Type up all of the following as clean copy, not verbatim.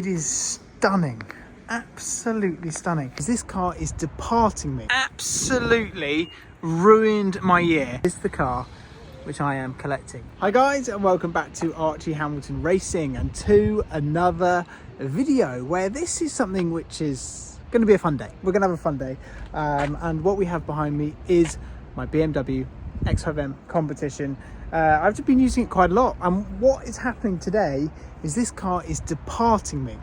It is stunning, absolutely stunning. This car is departing me. Absolutely ruined my year. It's the car which I am collecting. Hi guys, and welcome back to Archie Hamilton Racing and to another video where this is something which is going to be a fun day. We're going to have a fun day. And what we have behind me is my BMW X5M competition. I've just been using it quite a lot, and what is happening today is this car is departing me.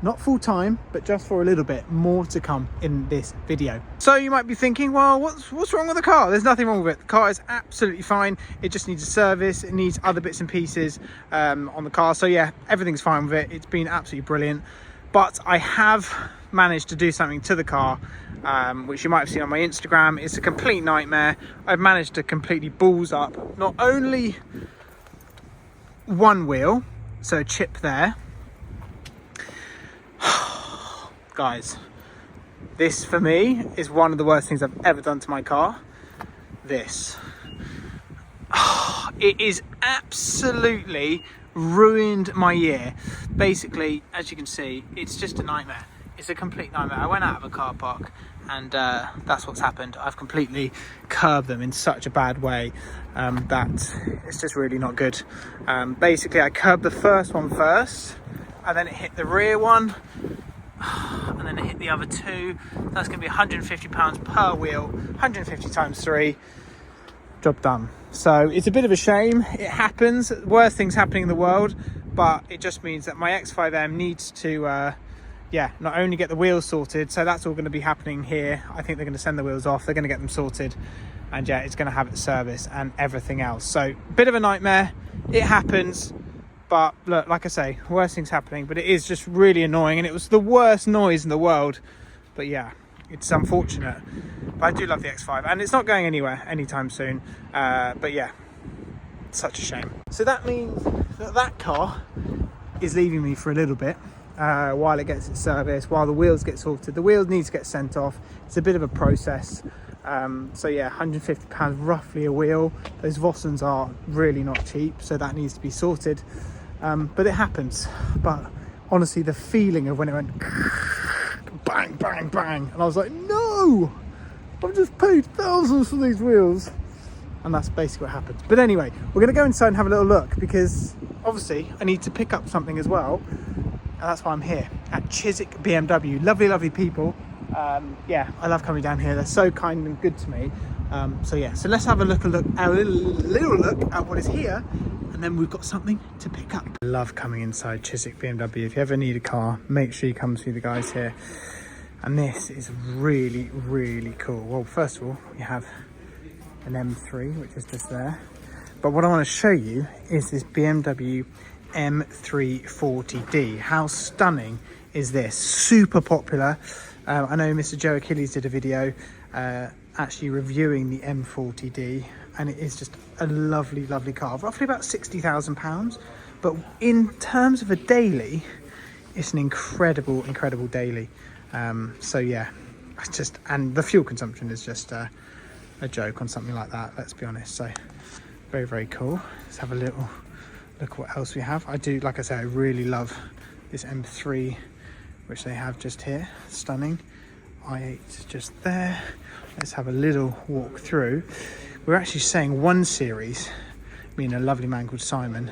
Not full time, but just for a little bit. More to come in this video. So you might be thinking, well, what's wrong with the car? There's nothing wrong with it. The car is absolutely fine. It just needs a service. It needs other bits and pieces on the car. So yeah, everything's fine with it. It's been absolutely brilliant. But I have managed to do something to the car, which you might have seen on my Instagram. It's a complete nightmare. I've managed to completely balls up not only one wheel, so a chip there. Guys, this for me is one of the worst things I've ever done to my car. This. It is absolutely ruined my year. Basically, as you can see, it's just a nightmare. It's a complete nightmare. I went out of a car park and that's what's happened. I've completely curbed them in such a bad way that it's just really not good. Basically, I curbed the first one first, and then it hit the rear one, and then it hit the other two. That's going to be £150 per wheel, 150 times 3, job done. So it's a bit of a shame. It happens, worst things happening in the world, but it just means that my X5M needs to not only get the wheels sorted, so that's all going to be happening here. I think they're going to send the wheels off, they're going to get them sorted, and yeah, it's going to have its service and everything else. So bit of a nightmare. It happens. But look, like I say, worst things happening, but it is just really annoying, and it was the worst noise in the world. But yeah, it's unfortunate. But I do love the X5, and it's not going anywhere anytime soon. But yeah, such a shame. So that means that that car is leaving me for a little bit while it gets its service, while the wheels get sorted. The wheels need to get sent off. It's a bit of a process. So yeah, £150 roughly a wheel. Those Vossens are really not cheap, so that needs to be sorted. But it happens. But honestly, the feeling of when it went bang, bang, bang, and I was like, no, I've just paid thousands for these wheels. And that's basically what happened. But anyway, we're going to go inside and have a little look, because obviously I need to pick up something as well. And that's why I'm here at Chiswick BMW. Lovely, lovely people. Yeah, I love coming down here. They're so kind and good to me. So yeah, so let's have a little look at what is here, and then we've got something to pick up. I love coming inside Chiswick BMW. If you ever need a car, make sure you come see the guys here. And this is really, really cool. Well, first of all, we have an M3, which is just there. But what I want to show you is this BMW M340D. How stunning is this? Super popular. I know Mr. Joe Achilles did a video actually reviewing the M40D, and it is just a lovely, lovely car. Roughly about £60,000, but in terms of a daily, it's an incredible, incredible daily. So yeah, it's just, and the fuel consumption is just a joke on something like that, let's be honest. So very, very cool. Let's have a little look what else we have. I do, like I say, I really love this M3, which they have just here. Stunning. i8 just there. Let's have a little walk through. We're actually saying 1 Series, me and a lovely man called Simon.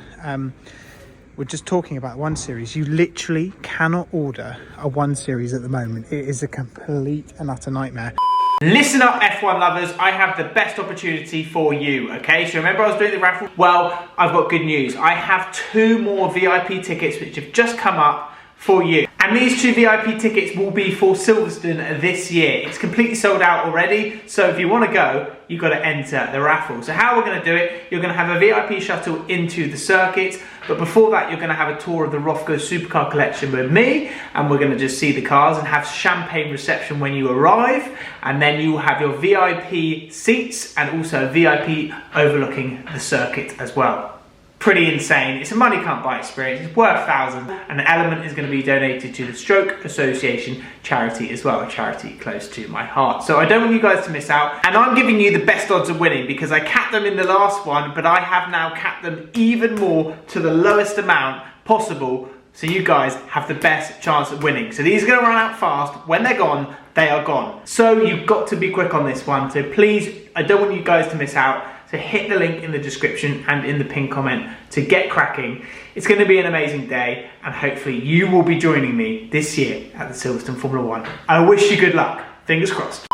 We're just talking about 1 Series. You literally cannot order a 1 Series at the moment. It is a complete and utter nightmare. Listen up, F1 lovers, I have the best opportunity for you, okay? So remember I was doing the raffle? Well, I've got good news. I have 2 more VIP tickets which have just come up for you. And these 2 VIP tickets will be for Silverstone this year. It's completely sold out already, so if you want to go, you've got to enter the raffle. So how we're going to do it, you're going to have a VIP shuttle into the circuit, but before that you're going to have a tour of the Rothko Supercar Collection with me, and we're going to just see the cars and have champagne reception when you arrive, and then you will have your VIP seats and also a VIP overlooking the circuit as well. Pretty insane. It's a money can't buy experience. It's worth thousands, and an element is going to be donated to the Stroke Association charity as well, a charity close to my heart. So I don't want you guys to miss out, and I'm giving you the best odds of winning because I capped them in the last one, but I have now capped them even more to the lowest amount possible So you guys have the best chance of winning. So these are going to run out fast. When they're gone, they are gone. So you've got to be quick on this one. So please, I don't want you guys to miss out. So hit the link in the description and in the pinned comment to get cracking. It's going to be an amazing day, and hopefully you will be joining me this year at the Silverstone Formula 1. I wish you good luck. Fingers crossed.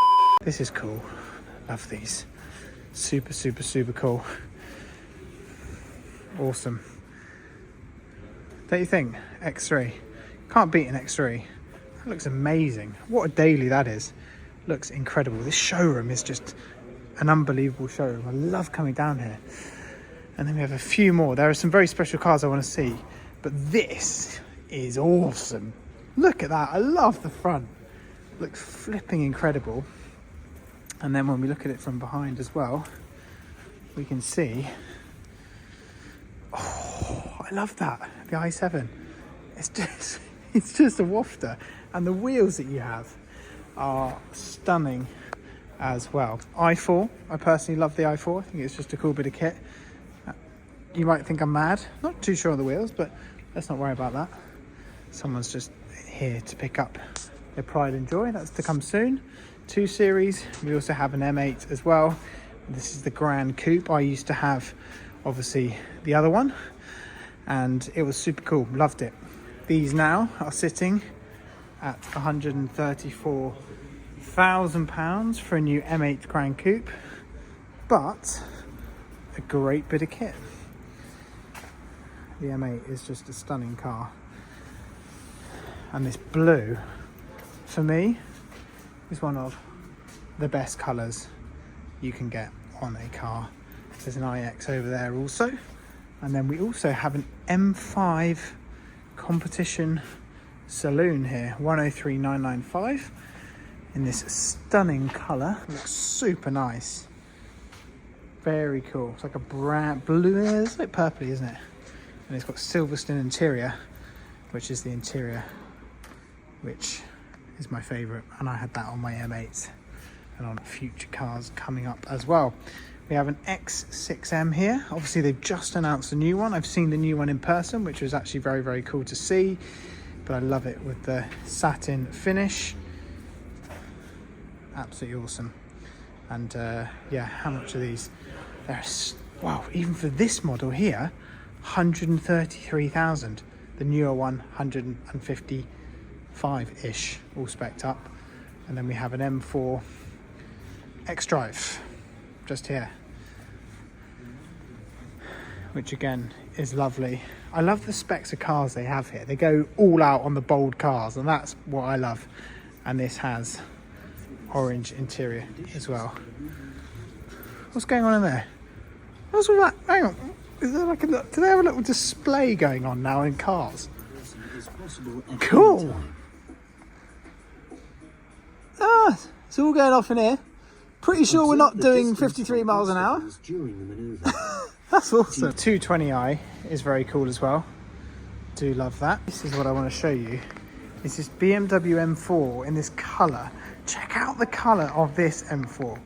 This is cool. Love these. Super, super, super cool. Awesome. Don't you think? X3. Can't beat an X3. That looks amazing. What a daily that is. Looks incredible. This showroom is just an unbelievable showroom. I love coming down here. And then we have a few more. There are some very special cars I want to see. But this is awesome. Look at that. I love the front. Looks flipping incredible. And then when we look at it from behind as well, we can see... Oh, I love that. The i7. It's just a wafter. And the wheels that you have are stunning as well. i4. I personally love the i4. I think it's just a cool bit of kit. You might think I'm mad. Not too sure on the wheels, but let's not worry about that. Someone's just here to pick up their pride and joy. That's to come soon. 2 Series. We also have an M8 as well. This is the Grand Coupe. I used to have, obviously, the other one, and it was super cool. Loved it. These now are sitting at £134,000 for a new M8 Grand Coupe, but a great bit of kit. The M8 is just a stunning car, and this blue, for me, is one of the best colours you can get on a car. There's an iX over there also, and then we also have an M5 competition saloon here, 103995, in this stunning colour. Looks super nice, very cool. It's like a brand blue, it's like purpley, isn't it? And it's got Silverstone interior, which is the interior which is my favourite, and I had that on my M8 and on future cars coming up as well. We have an X6M here. Obviously they've just announced a new one. I've seen the new one in person, which was actually very, very cool to see, but I love it with the satin finish. Absolutely awesome. And yeah, how much are these? Wow, even for this model here, 133,000. The newer one, 155-ish, all specced up. And then we have an M4 X-Drive just here, which again is lovely. I love the specs of cars they have here. They go all out on the bold cars, and that's what I love. And this has orange interior as well. What's going on in there? What's all that? Hang on. Is there like do they have a little display going on now in cars? Cool. Ah, it's all going off in here. Pretty sure we're not doing 53 miles an hour. That's awesome. 220i is very cool as well. Do love that. This is what I want to show you. It's this BMW M4 in this colour. Check out the colour of this M4.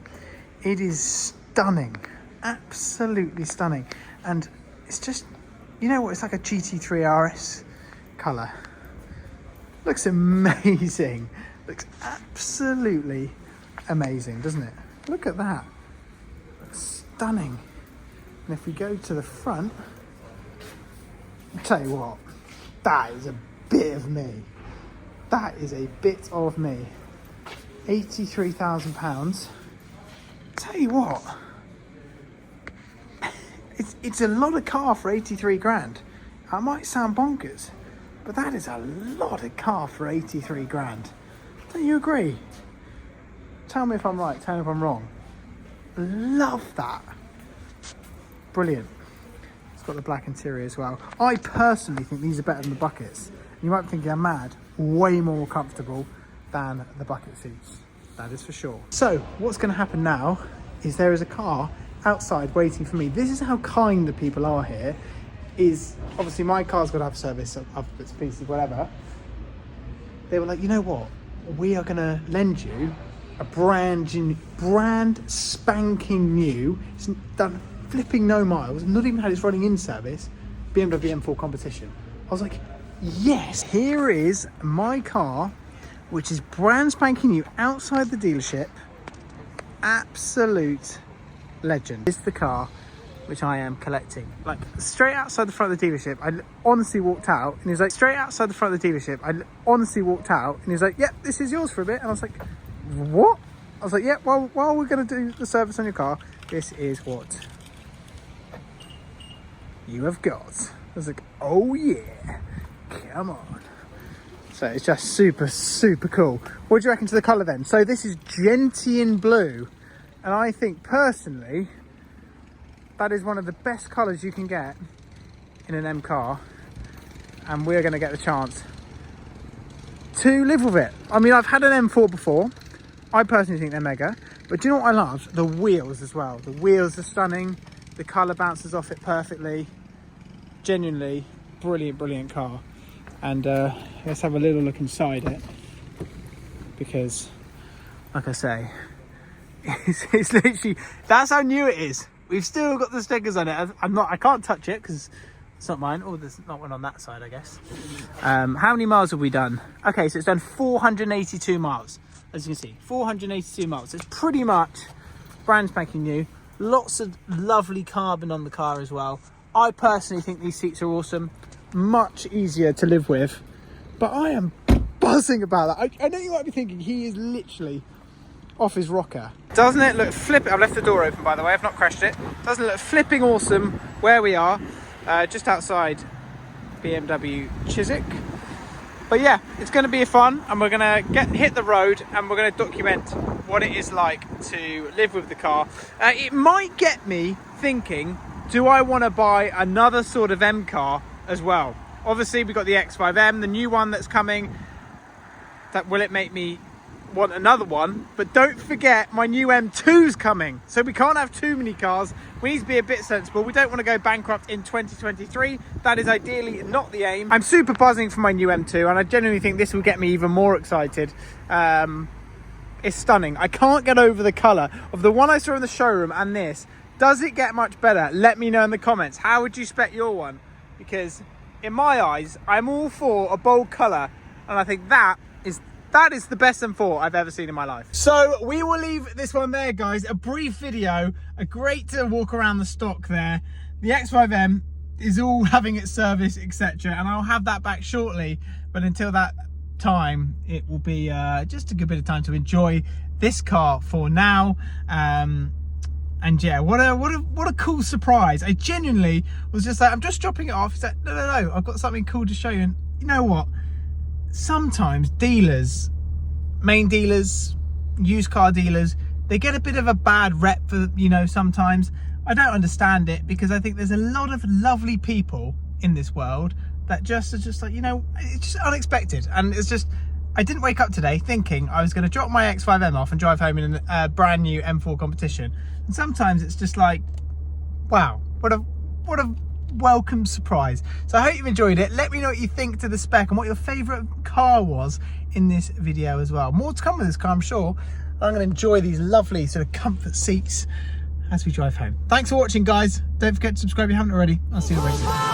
It is stunning. Absolutely stunning. And it's just, you know what, it's like a GT3 RS colour. Looks amazing. Looks absolutely amazing, doesn't it? Look at that. Looks stunning. And if we go to the front, I'll tell you what, that is a bit of me. That is a bit of me. £83,000. Tell you what, it's a lot of car for 83 grand. I might sound bonkers, but that is a lot of car for 83 grand. Don't you agree? Tell me if I'm right, tell me if I'm wrong. Love that. Brilliant. It's got the black interior as well. I personally think these are better than the buckets. You might be thinking I'm mad. Way more comfortable than the bucket seats. That is for sure. So what's going to happen now is there is a car outside waiting for me. This is how kind the people are here. Is obviously my car's got to have service of its pieces, whatever. They were like, you know what? We are going to lend you a brand spanking new, it's done flipping no miles, not even had its running in service, BMW M4 competition. I was like, Yes, here is my car, which is brand spanking new outside the dealership. Absolute legend. It's the car which I am collecting. Like, straight outside the front of the dealership, I honestly walked out and he was like, straight outside the front of the dealership, I honestly walked out and he was like, yep, this is yours for a bit. And I was like, what? I was like, yeah, well, while we're going to do the service on your car, this is what you have got. I was like, oh yeah, come on. So it's just super, super cool. What do you reckon to the colour then? So this is gentian blue. And I think personally, that is one of the best colours you can get in an M car. And we're going to get the chance to live with it. I mean, I've had an M4 before. I personally think they're mega. But do you know what I love? The wheels as well. The wheels are stunning. The colour bounces off it perfectly. Genuinely brilliant, brilliant car. And let's have a little look inside it. Because, like I say, it's literally, that's how new it is. We've still got the stickers on it. I can't touch it because it's not mine. Oh, there's not one on that side, I guess. How many miles have we done? Okay, so it's done 482 miles. As you can see, 482 miles. It's pretty much brand spanking new. Lots of lovely carbon on the car as well. I personally think these seats are awesome. Much easier to live with. But I am buzzing about that. I know you might be thinking, he is literally off his rocker. Doesn't it look flipping? I've left the door open, by the way. I've not crashed it. Doesn't it look flipping awesome where we are? Just outside BMW Chiswick. But yeah, it's going to be fun, and we're going to hit the road, and we're going to document what it is like to live with the car. It might get me thinking, do I want to buy another sort of M car as well? Obviously, we've got the X5M, the new one that's coming. Will it make me want another one? But don't forget, my new M2's coming, so we can't have too many cars. We need to be a bit sensible. We don't want to go bankrupt in 2023. That is ideally not the aim. I'm super buzzing for my new M2, and I genuinely think this will get me even more excited. It's stunning. I can't get over the colour of the one I saw in the showroom and this. Does it get much better? Let me know in the comments. How would you spec your one? Because in my eyes, I'm all for a bold colour, and I think that is the best M4 I've ever seen in my life. So we will leave this one there, guys. A brief video, a great to walk around the stock there. The X5M is all having its service, etc. And I'll have that back shortly. But until that time, it will be just a good bit of time to enjoy this car for now. And yeah, what a cool surprise. I genuinely was just like, I'm just dropping it off. It's like, no, I've got something cool to show you. And you know what? Sometimes dealers, main dealers, used car dealers, they get a bit of a bad rep for, sometimes. I don't understand it, because I think there's a lot of lovely people in this world that just are just like, it's just unexpected. And it's just, I didn't wake up today thinking I was going to drop my X5M off and drive home in a brand new M4 competition. And sometimes it's just like, wow, what a welcome surprise. So I hope you've enjoyed it. Let me know what you think to the spec and what your favourite car was in this video as well. More to come with this car, I'm sure. I'm going to enjoy these lovely sort of comfort seats as we drive home. Thanks for watching, guys. Don't forget to subscribe if you haven't already. I'll see you later.